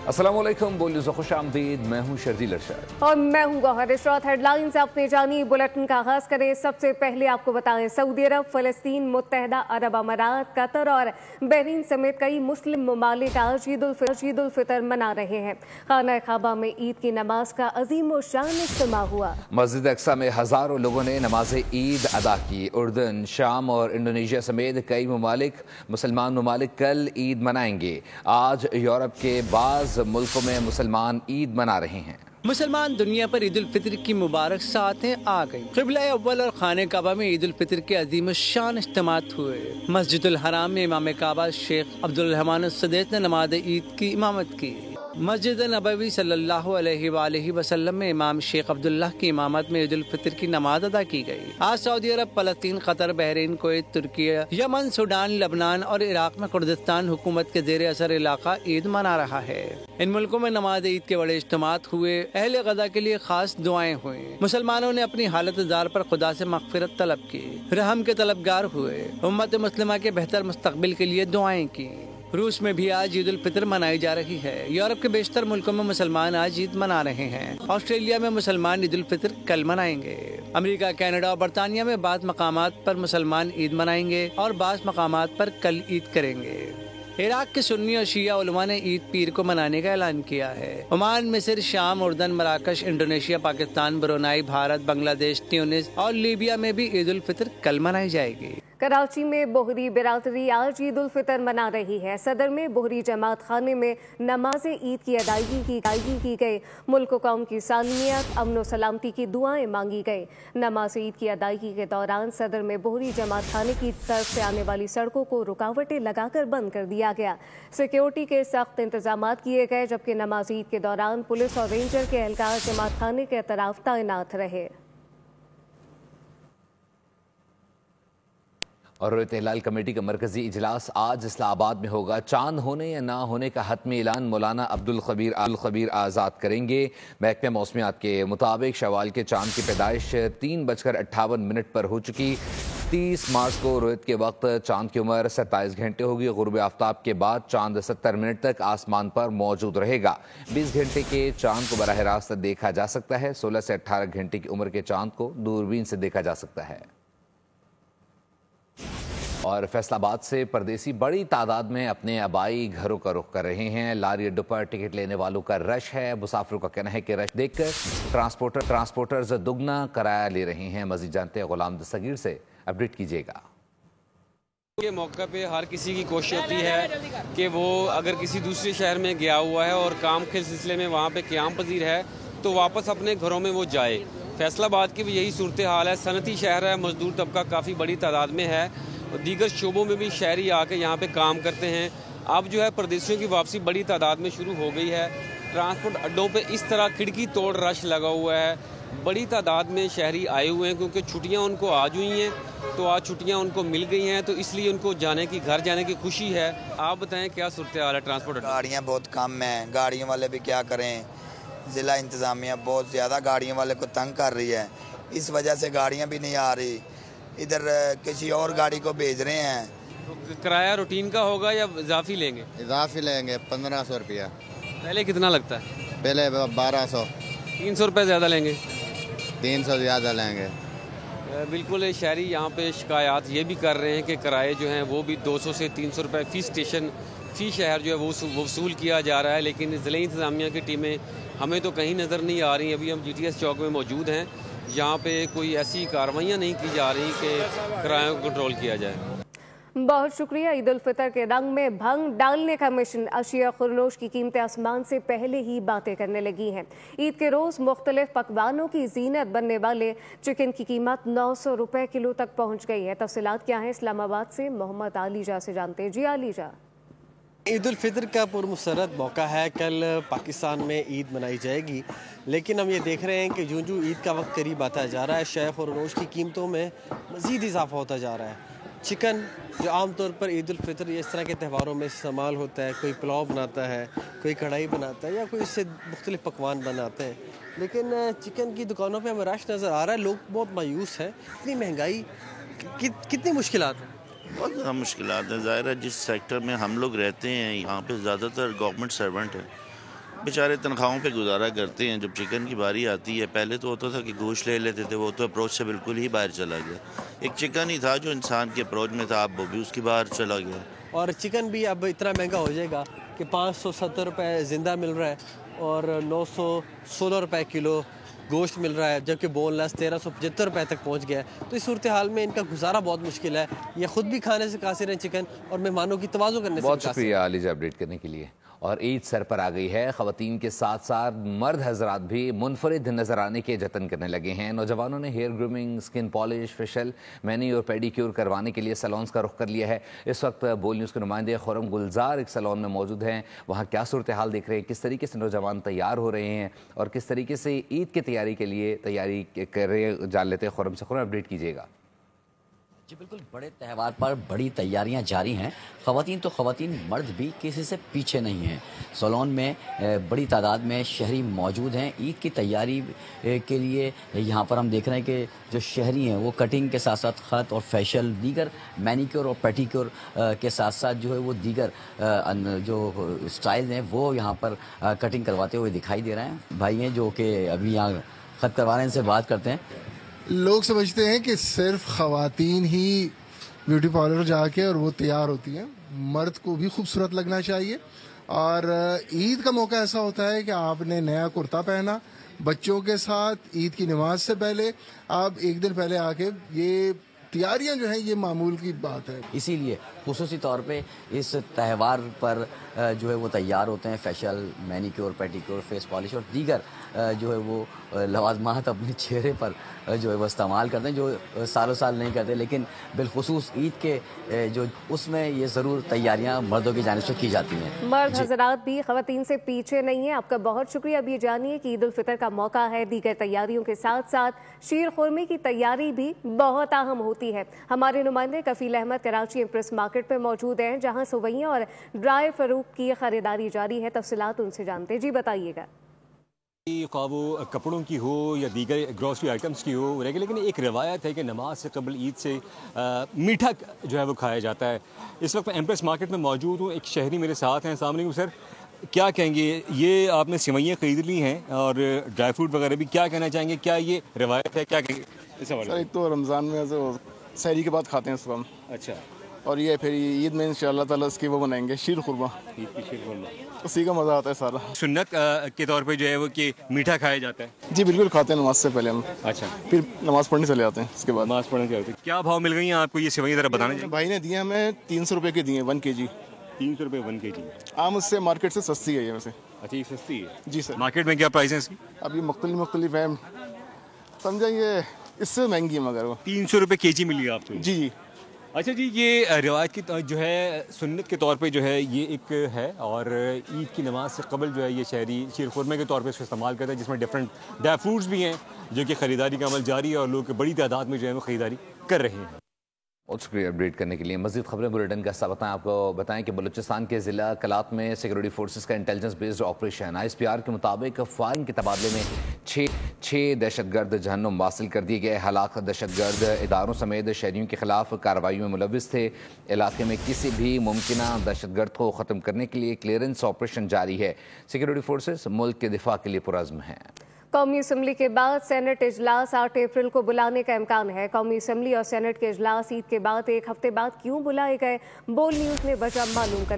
अस्सलामुअलैकुम, बोलिए खुश आमदीद। मैं हूँ शर्जील अरशद और मैं हूँ गौहर इशरात। हेडलाइंस आपने जानी, बुलेटिन का आगाज करें। सबसे पहले आपको बताएं, सऊदी अरब, फलस्तीन, मुत्तहदा अरब अमारात, कतर और बहरीन समेत कई मुस्लिम ममालिक आज ईद उल फितर मना रहे हैं। खाना खाबा में ईद की नमाज का अजीम व शान इज्तिमा हुआ। मस्जिद अक्सा में हजारों लोगों ने नमाज ईद अदा की। उर्दन, शाम और इंडोनेशिया समेत कई मुसलमान ममालिक कल ईद मनाएंगे। आज यूरोप के बाज़ मुल्कों में मुसलमान ईद मना रहे हैं। मुसलमान दुनिया पर ईद उल फितर की मुबारक सातें आ गई। क़िबला अव्वल और खाने काबा में ईद उल फितर के अजीम शान इज्तिमात हुए। मस्जिदुल हराम में इमाम काबा शेख अब्दुल रहमान सदैत ने नमाज ईद की इमामत की। मस्जिद नबवी सल्लल्लाहु अलैहि वसल्लम में इमाम शेख अब्दुल्लाह की इमामत में ईद उल फितर की नमाज अदा की गई। आज सऊदी अरब, फलस्तीन, कतर, बहरीन, कुवैत, तुर्की, यमन, सूडान, लबनान और इराक में कुर्दिस्तान हुकूमत के ज़ेर असर इलाका ईद मना रहा है। इन मुल्कों में नमाज ईद के बड़े इज्तिमात हुए। अहले गज़ा के लिए खास दुआएं हुई। मुसलमानों ने अपनी हालत जार पर खुदा से मग़फ़िरत तलब की, रहम के तलबगार हुए। उम्मत मुस्लिमा के बेहतर मुस्तक़बिल के लिए दुआएं की। रूस में भी आज ईद उल फितर मनाई जा रही है। यूरोप के बेशतर मुल्कों में मुसलमान आज ईद मना रहे हैं। ऑस्ट्रेलिया में मुसलमान ईद उल फितर कल मनाएंगे। अमेरिका, कनाडा और बरतानिया में बाज़ मकामात पर मुसलमान ईद मनाएंगे और बाज़ मकामात पर कल ईद करेंगे। इराक के सुन्नी और शिया उलमा ने ईद पीर को मनाने का ऐलान किया है। ओमान, मिस्र, शाम, उर्दन, मराकश, Indonesia, Pakistan, Brunei, Bharat, Bangladesh, Tunis और लीबिया में भी ईद उल फितर कल मनाई जाएगी। कराची में बोहरी बिरादरी आज ईद उल फितर मना रही है। सदर में बोहरी जमात खाने में नमाज ईद की अदायगी की गई। मुल्क कौम की सालमियत, अमन व सलामती की दुआएं मांगी गई। नमाज ईद की अदायगी के दौरान सदर में बोहरी जमात खाने की तरफ से आने वाली सड़कों को रुकावटें लगाकर बंद कर दिया गया। सिक्योरिटी के सख्त इंतजाम किए गए, जबकि नमाज ईद के दौरान पुलिस और रेंजर के एहलकार जमात खाने के अतराफ तैनात रहे। और रोयत हिलाल कमेटी का मरकजी इजलास आज इस्लामाबाद में होगा। चांद होने या ना होने का हतमी ऐलान मौलाना अब्दुल खबीर आज़ाद करेंगे। महकमा मौसमियात के मुताबिक शवाल के चांद की पैदाइश 3:58 पर हो चुकी। 30 मार्च को रोयत के वक्त चांद की उम्र 27 घंटे होगी। गुरूब आफ्ताब के बाद चांद 70 मिनट तक आसमान पर मौजूद रहेगा। 20 घंटे के चांद को बराह रास्त देखा जा सकता है। 16 से 18 घंटे की उम्र के चांद को दूरबीन से देखा जा सकता है। और फैसलाबाद से परदेसी बड़ी तादाद में अपने आबाई घरों का रुख कर रहे हैं। लारी अड्डों पर टिकट लेने वालों का रश है। मुसाफिरों का कहना है कि रश देखकर ट्रांसपोर्टर्स दुगना किराया ले रहे हैं। मजीद जानते हैं गुलाम दस्तगीर से, अपडेट कीजिएगा। के मौके पे हर किसी की कोशिश होती है कि वो अगर किसी दूसरे शहर में गया हुआ है और काम के सिलसिले में वहाँ पे क़याम पजीर है तो वापस अपने घरों में वो जाए। फैसलाबाद की भी यही सूरत हाल है। सनती शहर है, मजदूर तबका काफ़ी बड़ी तादाद में है। दीगर शोबों में भी शहरी आके यहाँ पे काम करते हैं। अब जो है परदेशियों की वापसी बड़ी तादाद में शुरू हो गई है। ट्रांसपोर्ट अड्डों पे इस तरह खिड़की तोड़ रश लगा हुआ है। बड़ी तादाद में शहरी आए हुए हैं क्योंकि छुट्टियाँ उनको आज हुई हैं, तो आज छुट्टियाँ उनको मिल गई हैं, तो इसलिए उनको घर जाने की खुशी है। आप बताएं क्या सूरत हाल है ट्रांसपोर्ट? गाड़ियाँ बहुत कम हैं, गाड़ियों वाले भी क्या करें। ज़िला इंतज़ामिया बहुत ज़्यादा गाड़ियों वाले को तंग कर रही है, इस वजह से गाड़ियाँ भी नहीं आ रही। इधर किसी और गाड़ी को भेज रहे हैं। तो किराया रूटीन का होगा या इजाफी लेंगे? इजाफी लेंगे 1500 रुपया। पहले कितना लगता है? पहले 1200। 300 रुपये ज़्यादा लेंगे? 300 ज़्यादा लेंगे। बिल्कुल, शहरी यहाँ पे शिकायत ये भी कर रहे हैं कि किराए जो हैं वो भी 200 से 300 रुपये फ़ी स्टेशन फ़ी शहर जो है वो वसूल किया जा रहा है। लेकिन ज़िला इंतज़ामिया की टीमें हमें तो कहीं नज़र नहीं आ रही। अभी हम GTS चौक में मौजूद हैं, यहाँ पे कोई ऐसी कार्रवाइयाँ नहीं की जा रही कि किरायों को कंट्रोल किया जाए। बहुत शुक्रिया। ईद उल फितर के रंग में भंग डालने का मिशन। अशिया खुरनोश की कीमतें आसमान से पहले ही बातें करने लगी हैं। ईद के रोज़ मुख्तलिफ पकवानों की जीनत बनने वाले चिकन की कीमत 900 रुपये किलो तक पहुँच गई है। तफसीलात क्या है, इस्लामाबाद से मोहम्मद आलीजा से जानते हैं। जी आलीजा। ईद उल फितर का पुरमसरत मौका है। कल पाकिस्तान में ईद मनाई जाएगी, लेकिन हम ये देख रहे हैं कि यूं ईद का वक्त करीब आता जा रहा है, शेफ और रोश की कीमतों में मज़ीद इजाफा होता जा रहा है। चिकन जो आम तौर पर ईद उल फितर इस तरह के त्योहारों में इस्तेमाल होता है, कोई पुलाव बनाता है, कोई कढ़ाई बनाता है या कोई इससे मुख्तलिफ पकवान बनाते हैं, लेकिन चिकन की दुकानों पर हमें रश नज़र आ रहा है। लोग बहुत मायूस हैं। इतनी महंगाई, कितनी मुश्किलात हैं? बहुत ज़्यादा मुश्किलात हैं। ज़ाहिर है जिस सेक्टर में हम लोग रहते हैं यहाँ पे ज़्यादातर गवर्नमेंट सर्वेंट हैं बेचारे तनख्वाहों पे गुजारा करते हैं। जब चिकन की बारी आती है, पहले तो होता था कि गोश्त ले लेते थे, वो तो अप्रोच से बिल्कुल ही बाहर चला गया। एक चिकन ही था जो इंसान के अप्रोच में था, अब वो भी उसकी बाहर चला गया। और चिकन भी अब इतना महंगा हो जाएगा कि 570 रुपये ज़िंदा मिल रहा है और 916 रुपये किलो गोश्त मिल रहा है, जबकि बोनलेस 1375 रुपये तक पहुंच गया है। तो इस सूरत हाल में इनका गुजारा बहुत मुश्किल है। ये खुद भी खाने से कासिर हैं चिकन, और मेहमानों की तवाज़ु करने से बहुत शुक्रिया अलीजा अपडेट करने के लिए। और ईद सर पर आ गई है, ख़वातीन के साथ साथ मर्द हजरात भी मुनफरिद नज़र आने के जतन करने लगे हैं। नौजवानों ने hair grooming, skin polish, facial, मैनी और पेडिक्योर करवाने के लिए सैलून्स का रुख कर लिया है। इस वक्त बोल न्यूज़ के नुमाइंदे खुरम गुलजार एक सैलून में मौजूद हैं। वहाँ क्या सूरत हाल देख रहे हैं, किस तरीके से नौजवान तैयार हो रहे हैं और किस तरीके से ईद की तैयारी के लिए तैयारी कर रहे, जान लेते हैं खुरम से। खुरम अपडेट कीजिएगा। जी बिल्कुल, बड़े त्यौहार पर बड़ी तैयारियां जारी हैं। ख़वातीन तो ख़वातीन, मर्द भी किसी से पीछे नहीं हैं। सैलून में बड़ी तादाद में शहरी मौजूद हैं। ईद की तैयारी के लिए यहाँ पर हम देख रहे हैं कि जो शहरी हैं वो कटिंग के साथ साथ ख़त और फेशियल, दीगर मैनिक्योर और पेडिक्योर के साथ साथ जो है वो दीगर जो स्टाइल हैं वो यहाँ पर कटिंग करवाते हुए दिखाई दे रहे हैं। भाई हैं जो कि अभी यहाँ ख़त करवाने से बात करते हैं। लोग समझते हैं कि सिर्फ ख़वातीन ही ब्यूटी पार्लर जाके और वो तैयार होती हैं, मर्द को भी खूबसूरत लगना चाहिए। और ईद का मौका ऐसा होता है कि आपने नया कुर्ता पहना, बच्चों के साथ ईद की नमाज से पहले आप एक दिन पहले आके ये तैयारियां जो हैं ये मामूल की बात है। इसीलिए खुसूसी तौर पे इस त्यौहार पर जो है वो तैयार होते हैं। Facial, manicure, pedicure, face polish और दीगर जो है वो लवाजमात अपने चेहरे पर जो है वो इस्तेमाल करते हैं, जो सालों साल नहीं करते, लेकिन बिलखुसूस ईद के जो उसमें ये ज़रूर तैयारियां मर्दों की जानिब से की जाती हैं। मर्द हजरात भी ख़वातीन से पीछे नहीं है। आपका बहुत शुक्रिया। अब ये जानिए कि ईद उल फितर का मौका है, दीगर तैयारियों के साथ साथ शीर खुरमे की तैयारी भी बहुत अहम होती है। हमारे नुमाइंदे कफील अहमद कराची इम्प्रेस मार्केट में मौजूद हैं, जहाँ सुवैया और ड्राई फरूख की खरीदारी जारी है। तफसीलात उनसे जानते। जी बताइएगा। ख्वाह वो कपड़ों की हो या दीगर ग्रॉसरी आइटम्स की हो, लेकिन एक रिवायत है कि नमाज से कबल ईद से मीठा जो है वो खाया जाता है। इस वक्त मैं एम्प्रेस मार्केट में मौजूद हूँ, एक शहरी मेरे साथ हैं। अस्सलाम वालेकुम सर, क्या कहेंगे, ये आपने सेवइयाँ खरीद ली हैं और ड्राई फ्रूट वगैरह भी, क्या कहना चाहेंगे, क्या ये रिवायत है, क्या कहेंगे इस हवाले? सर एक तो रमज़ान में सहरी के बाद खाते हैं सुबह। अच्छा। और ये फिर ईद में इंशाअल्लाह ताला इसकी वो बनाएंगे शीर खुरमा। ईद की शीर खुरमा, उसी का मज़ा आता है सारा। सुन्नत के तौर पे जो है वो कि मीठा खाया जाता है? जी बिल्कुल, खाते हैं नमाज से पहले हम। अच्छा। फिर नमाज पढ़ने चले जाते हैं उसके बाद। नमाज पढ़ने चले जाते हैं। क्या भाव मिल गई हैं आपको ये सेवइयाँ, ज़रा बताना चाहिए? भाई ने दिए हमें 300 रुपये की दिए 1 kg। 300 रुपये 1 kg। आम उससे मार्केट से सस्ती है ये वैसे। अच्छा, ये सस्ती है? जी सर। मार्केट में क्या प्राइस है इसकी? अभी मुख्तलिफ है, समझेंगे इससे महंगी है मगर वो 300 रुपये kg मिली आपको? जी जी। अच्छा जी, ये रिवायत की जो है सुन्नत के तौर पे जो है ये एक है, और ईद की नमाज से कबल जो है ये शहरी शीर खुरमे के तौर पे इसको इस्तेमाल करता है, जिसमें डिफरेंट ड्राई फ्रूट्स भी हैं जो कि ख़रीदारी का अमल जारी है और लोग बड़ी तादाद में जो है वो ख़रीदारी कर रहे हैं। बहुत शुक्रिया अपडेट करने के लिए। मज़ीद खबरें बुलेटिन का हिस्सा आपको बताएं कि बलूचिस्तान के ज़िला कलात में सिक्योरिटी फोर्सेस का इंटेलिजेंस बेस्ड ऑपरेशन ISPR के मुताबिक फायरिंग के तबादले में छः दहशतगर्द जहन्नुम वासिल कर दिए गए। हलाक दहशतगर्द इदारों समेत शहरियों के खिलाफ कार्रवाई में मुलविस थे। इलाके में किसी भी मुमकिना दहशतगर्द को ख़त्म करने के लिए क्लियरेंस ऑपरेशन जारी है। सिक्योरिटी फोर्सेस मुल्क के दिफा के लिए पुरज़्म हैं। कौमी असम्बली के बाद सेनेट इजलास 8 अप्रैल को बुलाने का इम्कान है। कौमी असम्बली और सेनेट के इजलास ईद के बाद एक हफ्ते बाद क्यों बुलाए गए, बोल न्यूज़ ने वजह मालूम कर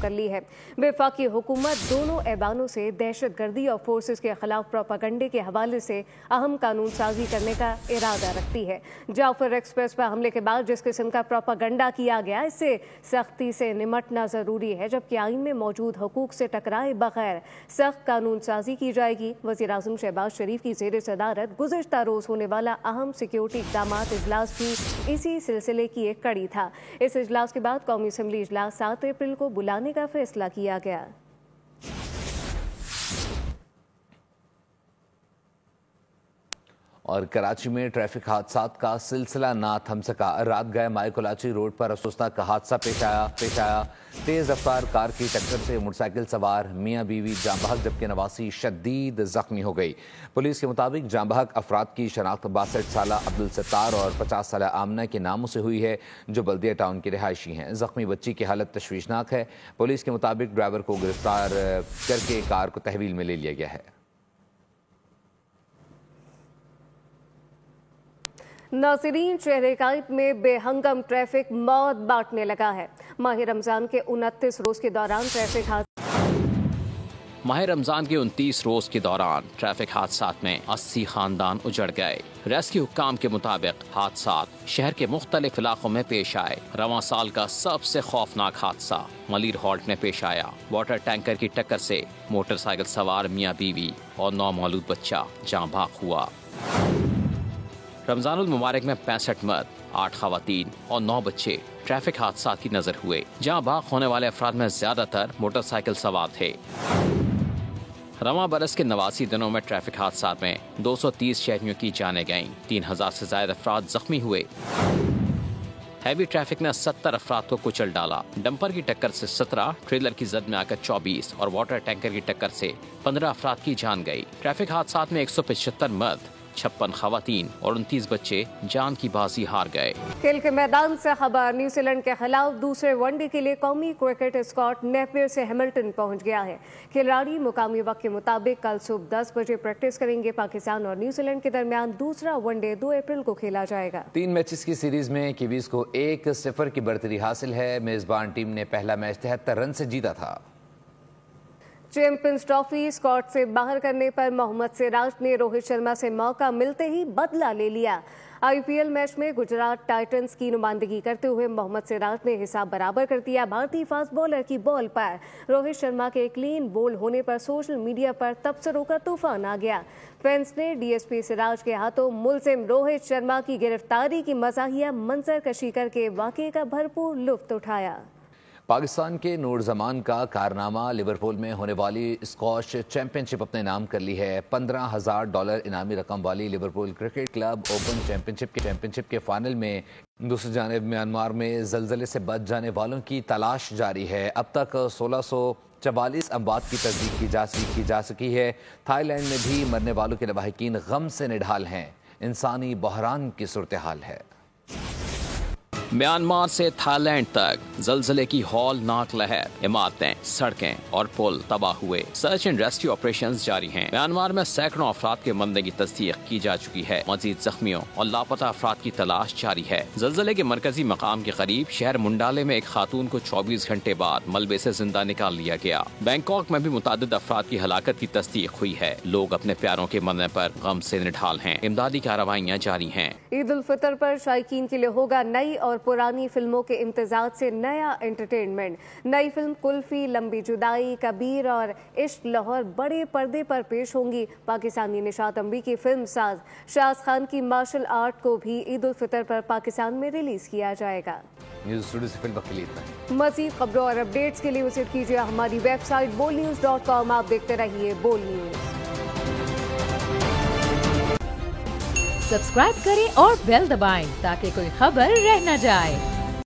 ली है। वफाकी हुकूमत दोनों ऐवानों से दहशतगर्दी और फोर्सेस के खिलाफ प्रोपागंडे के हवाले से अहम कानून साजी करने का इरादा रखती है। जाफर एक्सप्रेस पर हमले के बाद जिस किस्म का प्रोपागंडा किया गया, इससे सख्ती से निमटना ज़रूरी है, जबकि आइन में मौजूद हकूक से टकराए बगैर सख्त कानून साजी की जाएगी। वज़ीर आज़म शहबाज शरीफ की ज़ेर सदारत गुज़िश्ता रोज़ होने वाला अहम सिक्योरिटी इक़दामात इजलास भी इसी सिलसिले की एक कड़ी था। इस इजलास के बाद कौमी असम्बली इजलास 7 अप्रैल को बुलाने का फैसला किया गया। اور کراچی میں ٹریفک حادثات کا سلسلہ نہ تھم سکا. رات گئے مائے کولاچی روڈ پر افسوسناک حادثہ پیش آیا. تیز رفتار کار کی ٹکر سے موٹر سائیکل سوار میاں بیوی جاں بحق جبکہ نواسی شدید زخمی ہو گئی. پولیس کے مطابق جاں بحق افراد کی شناخت 62 سالہ عبدالستار اور 50 سالہ آمنہ کے ناموں سے ہوئی ہے جو بلدیہ ٹاؤن کی رہائشی ہیں. زخمی بچی کی حالت تشویشناک ہے. پولیس کے مطابق ڈرائیور کو گرفتار کر کے کار کو تحویل میں لے لیا گیا ہے. ناظرین، شہر قائد میں بے ہنگم ٹریفک موت بانٹنے لگا ہے. ماہ رمضان کے 29 روز کے دوران ٹریفک حادثات میں 80 خاندان اجڑ گئے. ریسکیو حکام کے مطابق حادثات شہر کے مختلف علاقوں میں پیش آئے. رواں سال کا سب سے خوفناک حادثہ ملیر ہالٹ میں پیش آیا. واٹر ٹینکر کی ٹکر سے موٹر سائیکل سوار میاں بیوی اور نومولود بچہ جاں بحق ہوا. رمضان المبارک میں 65 مرد، 8 خواتین اور 9 بچے ٹریفک حادثات کی نظر ہوئے. جاں بحق ہونے والے افراد میں زیادہ تر موٹر سائیکل سوار تھے. رواں برس کے 89 دنوں میں ٹریفک حادثات میں 230 شہریوں کی جانیں گئیں. 3000 سے زائد افراد زخمی ہوئے. ہیوی ٹریفک نے 70 افراد کو کچل ڈالا. ڈمپر کی ٹکر سے 17، ٹریلر کی زد میں آ کر 24 اور واٹر ٹینکر کی ٹکر سے 15 افراد کی جان گئی. ٹریفک حادثات میں 175 مرد، 56 خواتین اور 29 بچے جان کی بازی ہار گئے. کھیل کے میدان سے خبر، نیوزی لینڈ کے خلاف دوسرے ون ڈے کے لیے قومی کرکٹ اسکواڈ نیپیر سے ہیملٹن پہنچ گیا ہے. کھلاڑی مقامی وقت کے مطابق کل صبح 10 بجے پریکٹس کریں گے. پاکستان اور نیوزی لینڈ کے درمیان دوسرا ون ڈے 2 اپریل کو کھیلا جائے گا. 3 میچز کی سیریز میں کیویز کو 1-0 کی برتری حاصل ہے. میزبان ٹیم نے پہلا میچ 73 رن سے جیتا تھا. چیمپئنز ٹرافی اسکواڈ سے باہر کرنے پر محمد سراج نے روہت شرما سے موقع ملتے ہی بدلہ لے لیا. آئی پی ایل میچ میں گجرات ٹائٹنز کی نمائندگی کرتے ہوئے محمد سراج نے حساب برابر کر دیا. بھارتی فاسٹ بولر کی بال پر روہت شرما کے کلین بولڈ ہونے پر سوشل میڈیا پر تبصروں کا طوفان آ گیا. فینس نے ڈی ایس پی سراج کے ہاتھوں ملزم روہت شرما کی گرفتاری کی مزاحیہ منظر کشی کر کے واقعے کا بھرپور لطف اٹھایا. پاکستان کے نور زمان کا کارنامہ، لیورپول میں ہونے والی اسکواش چیمپئن شپ اپنے نام کر لی ہے. $15,000 انعامی رقم والی Liverpool cricket club open championship کے فائنل میں. دوسری جانب میانمار میں زلزلے سے بچ جانے والوں کی تلاش جاری ہے. اب تک 1644 اموات کی تصدیق کی جا سکی ہے. تھائی لینڈ میں بھی مرنے والوں کے لواحقین غم سے نڈھال ہیں. انسانی بحران کی صورتحال ہے. میانمار سے تھائی لینڈ تک زلزلے کی ہولناک لہر، عمارتیں، سڑکیں اور پل تباہ ہوئے. سرچ اینڈ ریسکیو آپریشنز جاری ہیں. میانمار میں سینکڑوں افراد کے مرنے کی تصدیق کی جا چکی ہے. مزید زخمیوں اور لاپتہ افراد کی تلاش جاری ہے. زلزلے کے مرکزی مقام کے قریب شہر منڈالے میں ایک خاتون کو 24 گھنٹے بعد ملبے سے زندہ نکال لیا گیا. بینکاک میں بھی متعدد افراد کی ہلاکت کی تصدیق ہوئی ہے. لوگ اپنے پیاروں کے مرنے پر غم سے نڈھال ہیں. امدادی کارروائیاں جاری ہیں. عید الفطر پر شائقین کے لیے ہوگا نئی اور پرانی فلموں کے امتزاج سے نیا انٹرٹینمنٹ. نئی فلم کلفی، لمبی جدائی، کبیر اور عشق لاہور بڑے پردے پر پیش ہوں گی. پاکستانی نشاط انبی کی فلم ساز شاز خان کی مارشل آرٹ کو بھی عید الفطر پر پاکستان میں ریلیز کیا جائے گا. نیوز اسٹوڈیو سے فلم وکیل. مزید خبروں اور اپڈیٹس کے لیے وزٹ کیجیے ہماری ویب سائٹ bolnews.com. آپ دیکھتے رہیے بول نیوز. سبسکرائب کریں اور بیل دبائیں تاکہ کوئی خبر رہ نہ جائے.